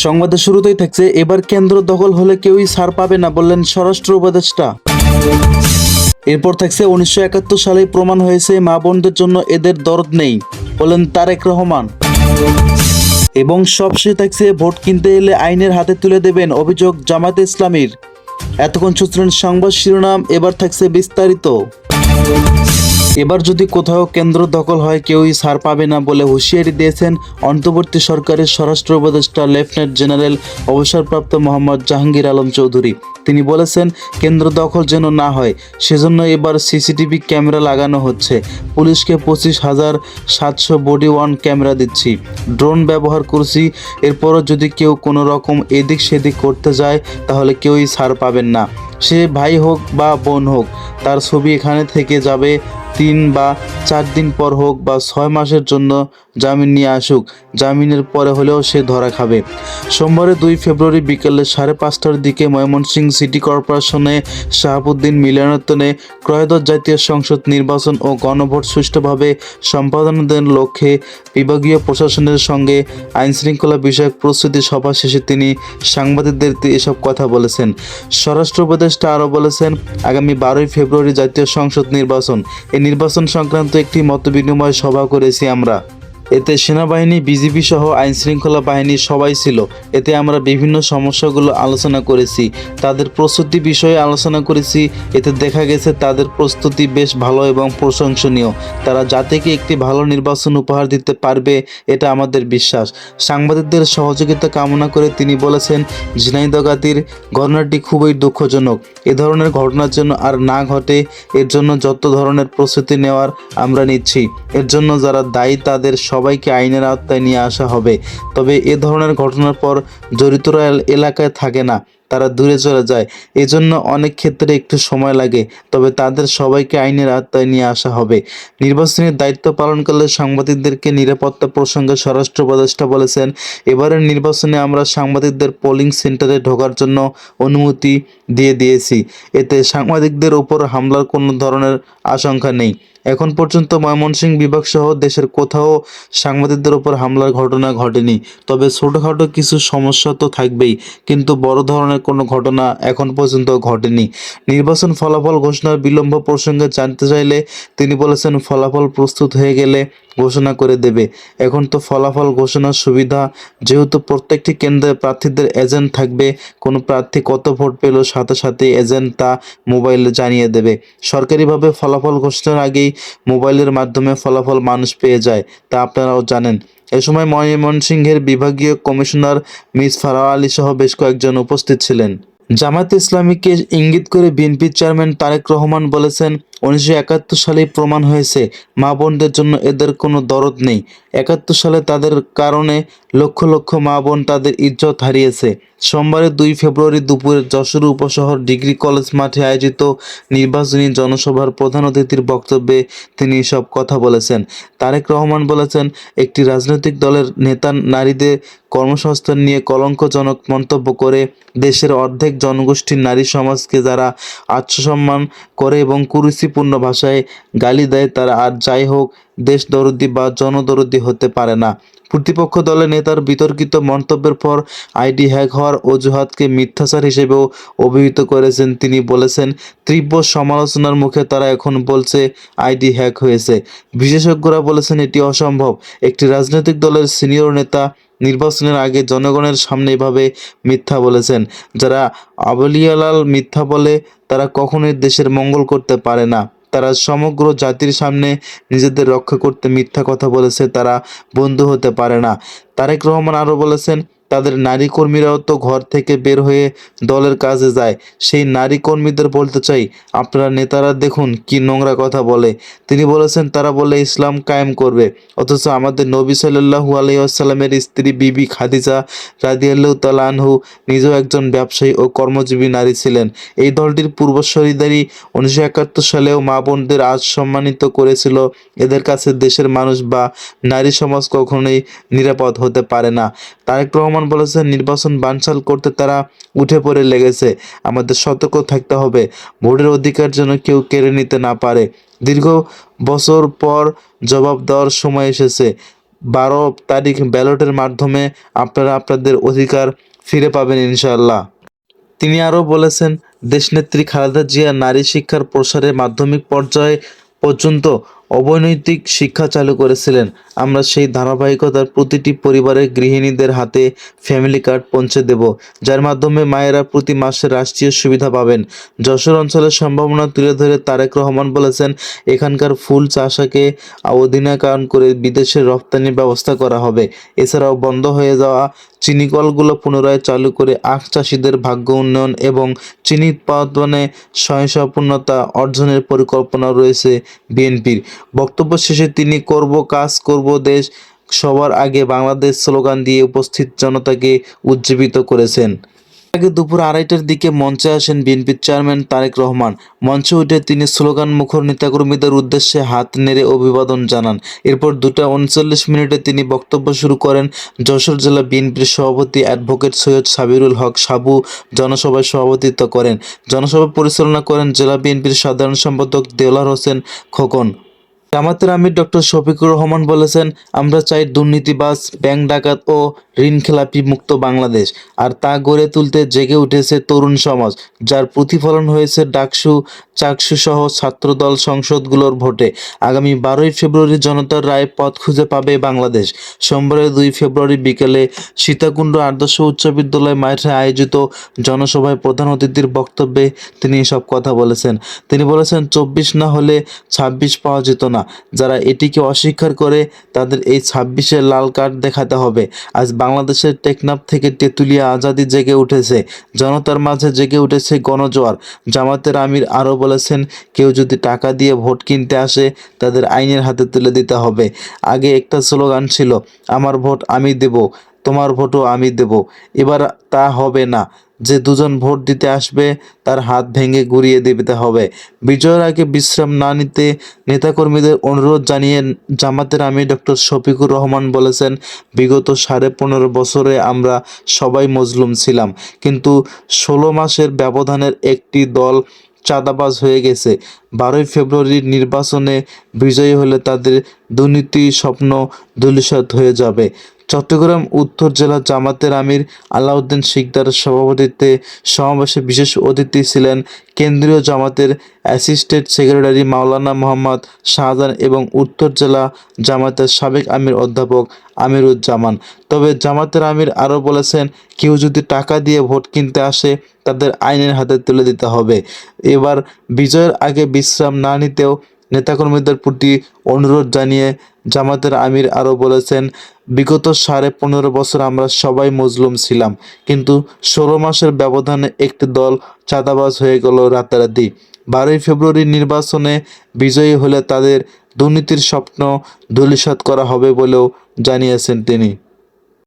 সংবাদের শুরুতেই থাকছে, এবার কেন্দ্র দখল হলে কেউই ছাড় পাবে না বললেন স্বরাষ্ট্র উপদেষ্টা। এরপর থাকছে, 1971 সালেই প্রমাণ হয়েছে মা বোনদের জন্য এদের দরদ নেই বললেন তারেক রহমান। এবং সবশেষে থাকছে, ভোট কিনতে এলে আইনের হাতে তুলে দেবেন অভিযোগ জামায়াতে ইসলামীর। এতক্ষণ শুনছিলেন সংবাদ শিরোনাম, এবার থাকছে বিস্তারিত। এবার যদি কোথাও কেন্দ্র দখল হয় কেউই ছাড় পাবে না বলে হুঁশিয়ারি দিয়েছেন অন্তর্বর্তী সরকারের স্বরাষ্ট্র উপদেষ্টা লেফটেন্যান্ট জেনারেল অবসরপ্রাপ্ত মোহাম্মদ জাহাঙ্গীর আলম চৌধুরী। তিনি বলেছেন, কেন্দ্র দখল যেন না হয় সেজন্য এবার সিসিটিভি ক্যামেরা লাগানো হচ্ছে। পুলিশকে 25,700 বডি ওয়ার্ন ক্যামেরা দিচ্ছি, ড্রোন ব্যবহার করছি। এরপরও যদি কেউ কোনো রকম এদিক সেদিক করতে যায় তাহলে কেউই ছাড় পাবেন না। সে ভাই হোক বা বোন হোক, তার ছবি এখানে থেকে যাবে। 3 বা 4 দিন পর হোক বা 6 মাসের জন্য জামিন নিয়ে আসুক, জামিনের পরে হলেও সে ধরা খাবে। সোমবার 2 ফেব্রুয়ারি বিকেলে 5:30টার দিকে ময়মনসিংহ সিটি কর্পোরেশনে শাহাবুদ্দিন মিলনায়তনে ত্রয়োদশ জাতীয় সংসদ নির্বাচন ও গণভোট সুষ্ঠুভাবে সম্পাদনের লক্ষ্যে বিভাগীয় প্রশাসনের সঙ্গে আইনশৃঙ্খলা বিষয়ক প্রস্তুতি সভা শেষে তিনি সাংবাদিকদের এসব কথা বলেছেন। স্বরাষ্ট্র উপদেষ্টা আরও বলেছেন, আগামী 12 ফেব্রুয়ারি জাতীয় সংসদ নির্বাচন। এই নির্বাচন সংক্রান্ত একটি মতবিনিময় সভা করেছি আমরা। এতে সেনাবাহিনী, বিজিবি সহ আইনশৃঙ্খলা বাহিনী সবাই ছিল। এতে আমরা বিভিন্ন সমস্যাগুলো আলোচনা করেছি, তাদের প্রস্তুতি বিষয়ে আলোচনা করেছি। এতে দেখা গেছে তাদের প্রস্তুতি বেশ ভালো এবং প্রশংসনীয়। তারা জাতিকে একটি ভালো নির্বাচন উপহার দিতে পারবে, এটা আমাদের বিশ্বাস। সাংবাদিকদের সহযোগিতা কামনা করে তিনি বলেছেন, ঝিনাইদগাতির ঘটনাটি খুবই দুঃখজনক। এ ধরনের ঘটনার জন্য আর না ঘটে, এর জন্য যত ধরনের প্রস্তুতি নেওয়ার আমরা নিচ্ছি। এর জন্য যারা দায়ী তাদের সবাইকে আইনের আওতায় নিয়ে আসা হবে। তবে এ ধরনের ঘটনার পর জড়িতরা এলাকায় থাকে না, তারা দূরে চলে যায়। এজন্য অনেক ক্ষেত্রে একটু সময় লাগে, তবে তাদের সবাইকে আইনের আওতায় নিয়ে আসা হবে। নির্বাচনী দায়িত্ব পালনকালে সাংবাদিকদেরকে নিরাপত্তা প্রসঙ্গে স্বরাষ্ট্র উপদেষ্টা বলেছেন, এবারের নির্বাচনে আমরা সাংবাদিকদের পোলিং সেন্টারে ঢোকার জন্য অনুমতি দিয়েছি। এতে সাংবাদিকদের উপর হামলার কোনো ধরনের আশঙ্কা নেই। এখন পর্যন্ত ময়মনসিংহ বিভাগ সহ দেশের কোথাও সাংবাদিকদের উপর হামলার ঘটনা ঘটেনি। তবে ছোটোখাটো কিছু সমস্যা তো থাকবেই, কিন্তু বড় ধরনের কোনো ঘটনা এখন পর্যন্ত ঘটেনি। নির্বাচন ফলাফল ঘোষণার বিলম্ব প্রসঙ্গে জানতে চাইলে তিনি বলেছেন, ফলাফল প্রস্তুত হয়ে গেলে ঘোষণা করে দেবে। এখন তো ফলাফল ঘোষণার সুবিধা, যেহেতু প্রত্যেকটি কেন্দ্রে প্রার্থীদের এজেন্ট থাকবে। কোনো প্রার্থী কত ভোট পেল সাথে সাথে এজেন্ট তা মোবাইলে জানিয়ে দেবে। সরকারিভাবে ফলাফল ঘোষণার আগেই মোবাইলের মাধ্যমে ফলাফল মানুষ পেয়ে যায়, তা আপনারাও জানেন। এ সময় ময়মনসিংহের বিভাগীয় কমিশনার মিস ফারাহ আলী সহ বেশ কয়েকজন উপস্থিত ছিলেন। জামায়াতে ইসলামীকে ইঙ্গিত করে বিএনপির চেয়ারম্যান তারেক রহমান বলেছেন, 1971 সালেই প্রমাণ হয়েছে মা বোনদের জন্য এদের কোনো দরদ নেই। 71 সালে তাদের কারণে লক্ষ লক্ষ মা বোন তাদের ইজ্জত হারিয়েছে। সোমবার 2 ফেব্রুয়ারি দুপুরে যশোর উপশহর ডিগ্রি কলেজ মাঠে আয়োজিত নির্বাচনী জনসভার প্রধান অতিথির বক্তব্যে তিনি এসব কথা বলেছেন। তারেক রহমান বলেছেন, একটি রাজনৈতিক দলের নেতা নারীদের কর্মসংস্থান নিয়ে কলঙ্কজনক মন্তব্য করে দেশের অর্ধেক জনগোষ্ঠীর নারী সমাজকে যারা আত্মসম্মান করে এবং কুরুচিপূর্ণ ভাষায় গালি দেয়, তারা আর যাই হোক দেশদরদি বা জনদরদি হতে পারে না। প্রতিপক্ষ দলের নেতার বিতর্কিত মন্তব্যের পর আইডি হ্যাক হওয়ার অজুহাতকে মিথ্যাচার হিসেবেও অভিহিত করেছেন তিনি। বলেছেন, তীব্র সমালোচনার মুখে তারা এখন বলছে আইডি হ্যাক হয়েছে। বিশেষজ্ঞরা বলেছেন এটি অসম্ভব। একটি রাজনৈতিক দলের সিনিয়র নেতা নির্বাচনের আগে জনগণের সামনে এভাবে মিথ্যা বলেছেন। যারা আবলিয়ালাল মিথ্যা বলে তারা কখনোই দেশের মঙ্গল করতে পারে না। তারা সমগ্র জাতির সামনে নিজেদের রক্ষা করতে মিথ্যা কথা বলেছে, তারা বন্ধু হতে পারে না। তারেক রহমান আরও বলেছেন, তাদের নারী কর্মীরাও তো ঘর থেকে বের হয়ে দলের কাজে যায়। সেই নারী কর্মীদের বলতে চাই, আপনারা নেতারা দেখুন কি নোংরা কথা বলে। তিনি বলেছেন, তারা বলে ইসলাম কায়েম করবে, অথচ আমাদের নবী সাল্লাল্লাহু আলাইহি ওয়াসাল্লামের স্ত্রী বিবি খাদিজা রাদিয়াল্লাহু তাআলা আনহু নিজেও একজন ব্যবসায়ী ও কর্মজীবী নারী ছিলেন। এই দলটির পূর্বসূরিদারি 1971 সালেও মা বোনদের আজ সম্মানিত করেছিল। এদের কাছে দেশের মানুষ বা নারী সমাজ কখনোই নিরাপদ হতে পারে না। তারেক রহমান বলেছেন, নির্বাচন বানচাল করতে তারা উঠে পড়ে লেগেছে। আমাদের সতর্ক থাকতে হবে, ভোটের অধিকার যেন কেউ কেড়ে নিতে না পারে। দীর্ঘ বছর পর জবাব দেওয়ার সময় এসেছে। 12 তারিখ ব্যালটের মাধ্যমে আপনারা আপনাদের অধিকার ফিরে পাবেন ইনশাআল্লাহ। তিনি আরও বলেছেন, দেশনেত্রী খালেদা জিয়া নারী শিক্ষার প্রসারে মাধ্যমিক পর্যায়ে পর্যন্ত অবৈতনিক শিক্ষা চালু করেছিলেন। আমরা সেই ধারাবাহিকতার প্রতিটি পরিবারের গৃহিণীদের হাতে ফ্যামিলি কার্ড পৌঁছে দেব, যার মাধ্যমে মায়েরা প্রতি মাসে রাষ্ট্রীয় সুবিধা পাবেন। যশোর অঞ্চলের সম্ভাবনা তুলে ধরে তারেক রহমান বলেছেন, এখানকার ফুল চাষকে অধুনিকায়ন করে বিদেশে রপ্তানির ব্যবস্থা করা হবে। এছাড়াও বন্ধ হয়ে যাওয়া চিনি কলগুলো পুনরায় চালু করে আখ চাষিদের ভাগ্য উন্নয়ন এবং চিনি উৎপাদনে স্বয়ংসম্পূর্ণতা অর্জনের পরিকল্পনা রয়েছে বিএনপির। বক্তব্য শেষে তিনি করব কাজ করব দেশ সবার আগে বাংলাদেশ স্লোগান দিয়ে উপস্থিত জনতাকে উজ্জীবিত করেছেন। আগে দুপুর 2:30টার দিকে মঞ্চে আসেন বিএনপির চেয়ারম্যান তারেক রহমান। মঞ্চে উঠে তিনি স্লোগান মুখর নেতাকর্মীদের উদ্দেশ্যে হাত নেড়ে অভিবাদন জানান। এরপর 2:39 তিনি বক্তব্য শুরু করেন। যশোর জেলা বিএনপির সভাপতি অ্যাডভোকেট সৈয়দ সাবিরুল হক সাবু জনসভায় সভাপতিত্ব করেন। জনসভা পরিচালনা করেন জেলা বিএনপির সাধারণ সম্পাদক দেওলার হোসেন খোকন। জামায়াতের আমির ডক্টর শফিকুর রহমান বলেছেন, আমরা চাই দুর্নীতিবাজ, ব্যাংক ডাকাত ও ঋণখেলাপি মুক্ত বাংলাদেশ। আর তা গড়ে তুলতে জেগে উঠেছে তরুণ সমাজ, যার প্রতিফলন হয়েছে ডাকসু, চাকসু সহ ছাত্রদল সংসদগুলোর ভোটে। আগামী 12ই ফেব্রুয়ারি জনতার রায় পথ খুঁজে পাবে বাংলাদেশ। সোমবার 2 ফেব্রুয়ারি বিকেলে সীতাকুণ্ড আদর্শ উচ্চ বিদ্যালয় মাঠে আয়োজিত জনসভায় প্রধান অতিথির বক্তব্যে তিনি এসব কথা বলেছেন। তিনি বলেছেন, 24 না হলে 26 পাওয়া যেত না। যারা এটিকে অস্বীকার করে তাদের এই 26-এর লাল কার্ড দেখাতে হবে। আজ বাংলাদেশের টেকনাফ থেকে তেঁতুলিয়া আজাদি জেগে উঠেছে, জনতার মাঝে জেগে উঠেছে গণজোয়ার। জামায়াতের আমির আরও বলেছেন, কেউ যদি টাকা দিয়ে ভোট কিনতে আসে তাদের আইনের হাতে তুলে দিতে হবে। আগে একটা স্লোগান ছিল, আমার ভোট আমি দেব, তোমার ভোটও আমি দেব। এবার তা হবে না। যে দুজন ভোট দিতে আসবে তার হাত ভেঙে গুঁড়িয়ে দিতে হবে। বিজয়ের আগে বিশ্রাম না নিতে নেতাকর্মীদের অনুরোধ জানিয়ে জামায়াতের আমির ডক্টর শফিকুর রহমান বলেছেন, বিগত 15.5 বছরে আমরা সবাই মজলুম ছিলাম, কিন্তু 16 মাসের ব্যবধানের একটি দল চাঁদাবাজ হয়ে গেছে। 12ই ফেব্রুয়ারির নির্বাচনে বিজয়ী হলে তাদের দুর্নীতি স্বপ্ন ধূলিসাৎ হয়ে যাবে। চট্টগ্রাম উত্তর জেলা জামায়াতের আমির আলাউদ্দিন শিকদারের সভাপতিত্বে সমাবেশে বিশেষ অতিথি ছিলেন কেন্দ্রীয় জামায়াতের অ্যাসিস্ট্যান্ট সেক্রেটারি মাওলানা মোহাম্মদ শাহজাহান এবং উত্তর জেলা জামায়াতের সাবেক আমির অধ্যাপক আমিরুজ্জামান। তবে জামায়াতের আমির আরও বলেছেন, কেউ যদি টাকা দিয়ে ভোট কিনতে আসে তাদের আইনের হাতে তুলে দিতে হবে। এবার বিজয়ের আগে বিশ্রাম না নিতেও নেতাকর্মীদের প্রতি অনুরোধ জানিয়ে জামায়াতের আমির আরও বলেছেন, বিগত 15.5 বছর আমরা সবাই মজলুম ছিলাম, কিন্তু 16 মাসের ব্যবধানে একটি দল চাঁদাবাজ হয়ে গেল রাতারাতি। 12ই ফেব্রুয়ারির নির্বাচনে বিজয়ী হলে তাদের দুর্নীতির স্বপ্ন ধূলিসাৎ করা হবে বলেও জানিয়েছেন তিনি।